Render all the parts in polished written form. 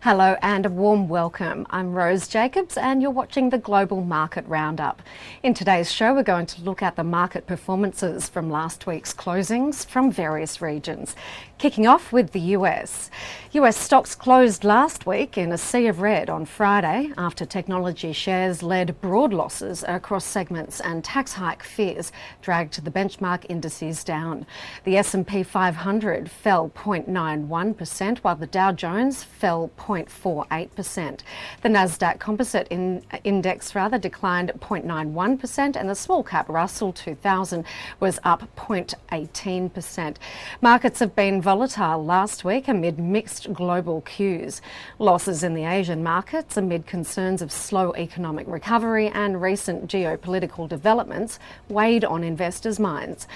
Hello and a warm welcome. I'm Rose Jacobs and you're watching the Global Market Roundup. In today's show, we're going to look at the market performances from last week's closings from various regions. Kicking off with the US. US stocks closed last week in a sea of red on Friday after technology shares led broad losses across segments and tax hike fears dragged the benchmark indices down. The S&P 500 fell 0.91% while the Dow Jones fell 0.48%. The Nasdaq Composite Index declined 0.91% and the small cap Russell 2000 was up 0.18%. Markets have been volatile last week amid mixed global cues. Losses in the Asian markets amid concerns of slow economic recovery and recent geopolitical developments weighed on investors' minds.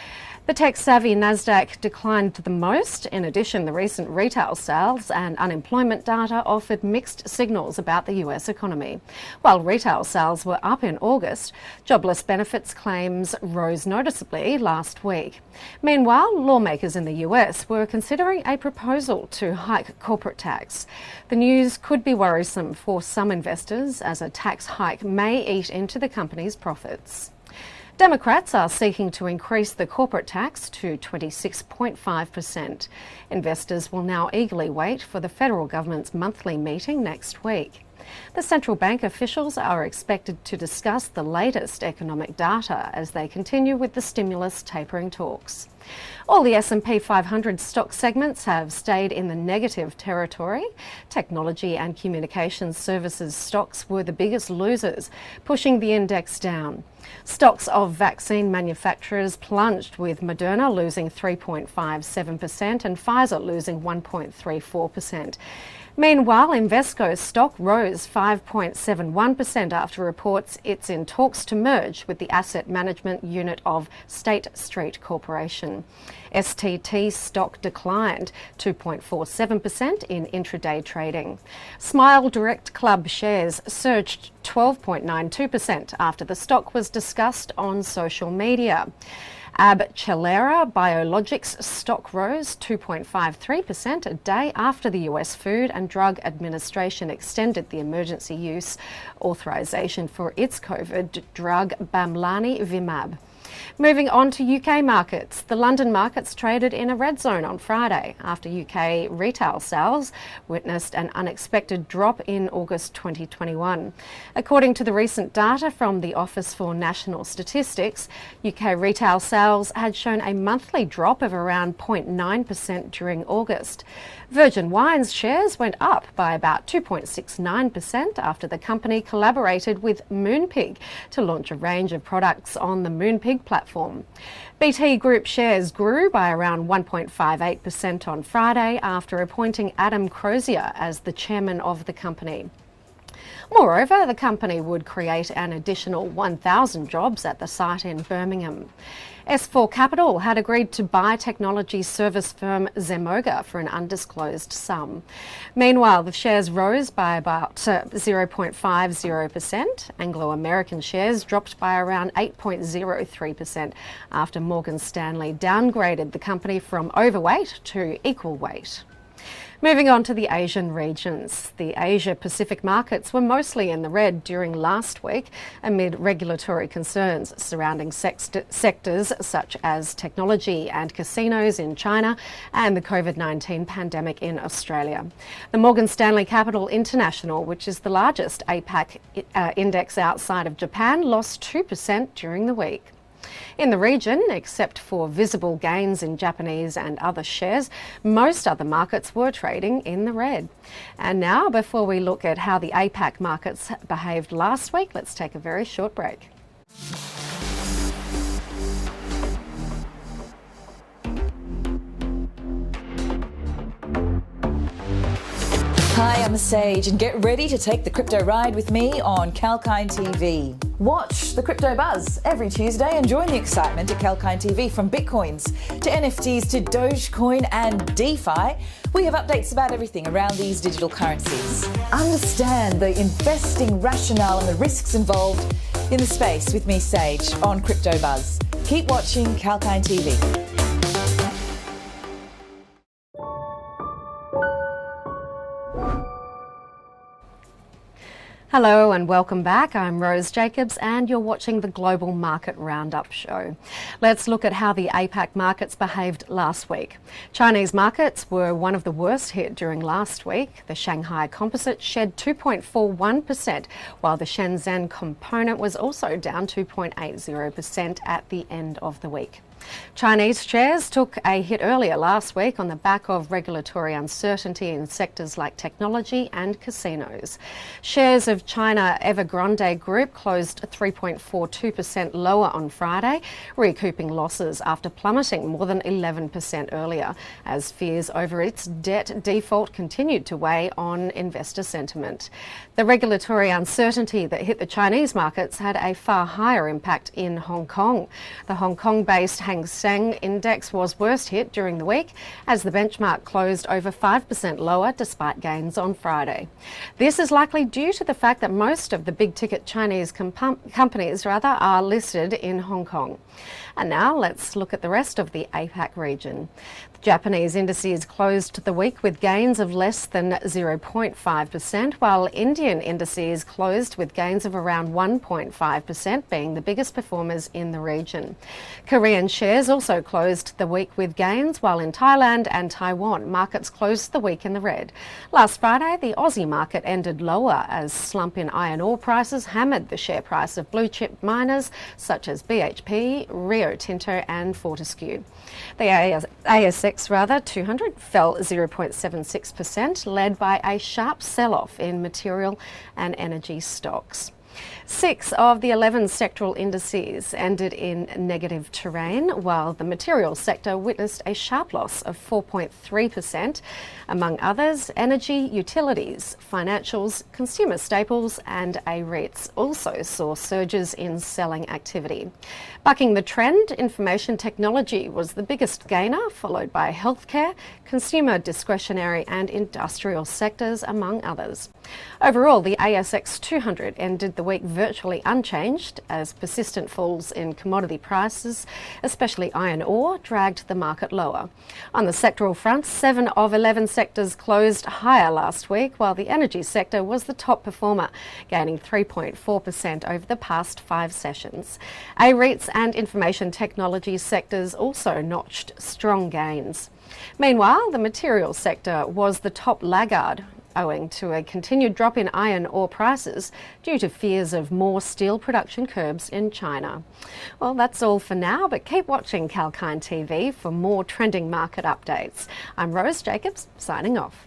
The tech-savvy Nasdaq declined the most. In addition, the recent retail sales and unemployment data offered mixed signals about the US economy. While retail sales were up in August, jobless benefits claims rose noticeably last week. Meanwhile, lawmakers in the US were considering a proposal to hike corporate tax. The news could be worrisome for some investors as a tax hike may eat into the company's profits. Democrats are seeking to increase the corporate tax to 26.5%. Investors will now eagerly wait for the federal government's monthly meeting next week. The central bank officials are expected to discuss the latest economic data as they continue with the stimulus tapering talks. All the S&P 500 stock segments have stayed in the negative territory. Technology and communications services stocks were the biggest losers, pushing the index down. Stocks of vaccine manufacturers plunged, with Moderna losing 3.57% and Pfizer losing 1.34%. Meanwhile, Invesco's stock rose 5.71% after reports it's in talks to merge with the asset management unit of State Street Corporation. STT stock declined 2.47% in intraday trading. Smile Direct Club shares surged 12.92% after the stock was discussed on social media. 𝐊𝐴 Biologics stock rose 2.53% a day after the US Food and Drug Administration extended the emergency use authorization for its COVID drug bamlanivimab. Moving on to UK markets. The London markets traded in a red zone on Friday after UK retail sales witnessed an unexpected drop in August 2021. According to the recent data from the Office for National Statistics, UK retail sales had shown a monthly drop of around 0.9% during August. Virgin Wines shares went up by about 2.69% after the company collaborated with Moonpig to launch a range of products on the Moonpig platform. BT Group shares grew by around 1.58% on Friday after appointing Adam Crozier as the chairman of the company. Moreover, the company would create an additional 1,000 jobs at the site in Birmingham. S4 Capital had agreed to buy technology service firm Zemoga for an undisclosed sum. Meanwhile, the shares rose by about 0.50%. Anglo-American shares dropped by around 8.03% after Morgan Stanley downgraded the company from overweight to equal weight. Moving on to the Asian regions. The Asia-Pacific markets were mostly in the red during last week amid regulatory concerns surrounding sectors such as technology and casinos in China and the COVID-19 pandemic in Australia. The Morgan Stanley Capital International, which is the largest APAC index outside of Japan, lost 2% during the week. In the region, except for visible gains in Japanese and other shares, most other markets were trading in the red. And now, before we look at how the APAC markets behaved last week, let's take a very short break. Hi, I'm Sage, and get ready to take the crypto ride with me on 𝐊𝐚𝐥𝐤 TV. Watch the Crypto Buzz every Tuesday and join the excitement at 𝐊𝐚𝐥𝐤 TV. From Bitcoins to NFTs to Dogecoin and DeFi, we have updates about everything around these digital currencies. Understand the investing rationale and the risks involved in the space with me, Sage, on Crypto Buzz. Keep watching 𝐊𝐚𝐥𝐤 TV. Hello and welcome back. I'm Rose Jacobs and you're watching the Global Market Roundup show. Let's look at how the APAC markets behaved last week. Chinese markets were one of the worst hit during last week. The Shanghai Composite shed 2.41%, while the Shenzhen component was also down 2.80% at the end of the week. Chinese shares took a hit earlier last week on the back of regulatory uncertainty in sectors like technology and casinos. Shares of China Evergrande Group closed 3.42% lower on Friday, recouping losses after plummeting more than 11% earlier, as fears over its debt default continued to weigh on investor sentiment. The regulatory uncertainty that hit the Chinese markets had a far higher impact in Hong Kong. The Hong Kong-based Hang Seng index was worst hit during the week as the benchmark closed over 5% lower despite gains on Friday. This is likely due to the fact that most of the big ticket Chinese companies are listed in Hong Kong. And now let's look at the rest of the APAC region. The Japanese indices closed the week with gains of less than 0.5%, while Indian indices closed with gains of around 1.5%, being the biggest performers in the region. Korean shares also closed the week with gains, while in Thailand and Taiwan, markets closed the week in the red. Last Friday, the Aussie market ended lower as slump in iron ore prices hammered the share price of blue chip miners such as BHP, Rio Tinto and Fortescue. The ASX 200 fell 0.76%, led by a sharp sell-off in material and energy stocks. 6 of the 11 sectoral indices ended in negative terrain, while the materials sector witnessed a sharp loss of 4.3%. Among others, energy, utilities, financials, consumer staples and REITs also saw surges in selling activity. Bucking the trend, information technology was the biggest gainer, followed by healthcare, consumer discretionary and industrial sectors, among others. Overall, the ASX 200 ended the week virtually unchanged as persistent falls in commodity prices, especially iron ore, dragged the market lower. On the sectoral front, 7 of 11 sectors closed higher last week, while the energy sector was the top performer, gaining 3.4% over the past 5 sessions. REITs and information technology sectors also notched strong gains. Meanwhile, the materials sector was the top laggard, owing to a continued drop in iron ore prices due to fears of more steel production curbs in China. Well, that's all for now, but keep watching 𝐾𝐿KIND TV for more trending market updates. I'm Rose Jacobs, signing off.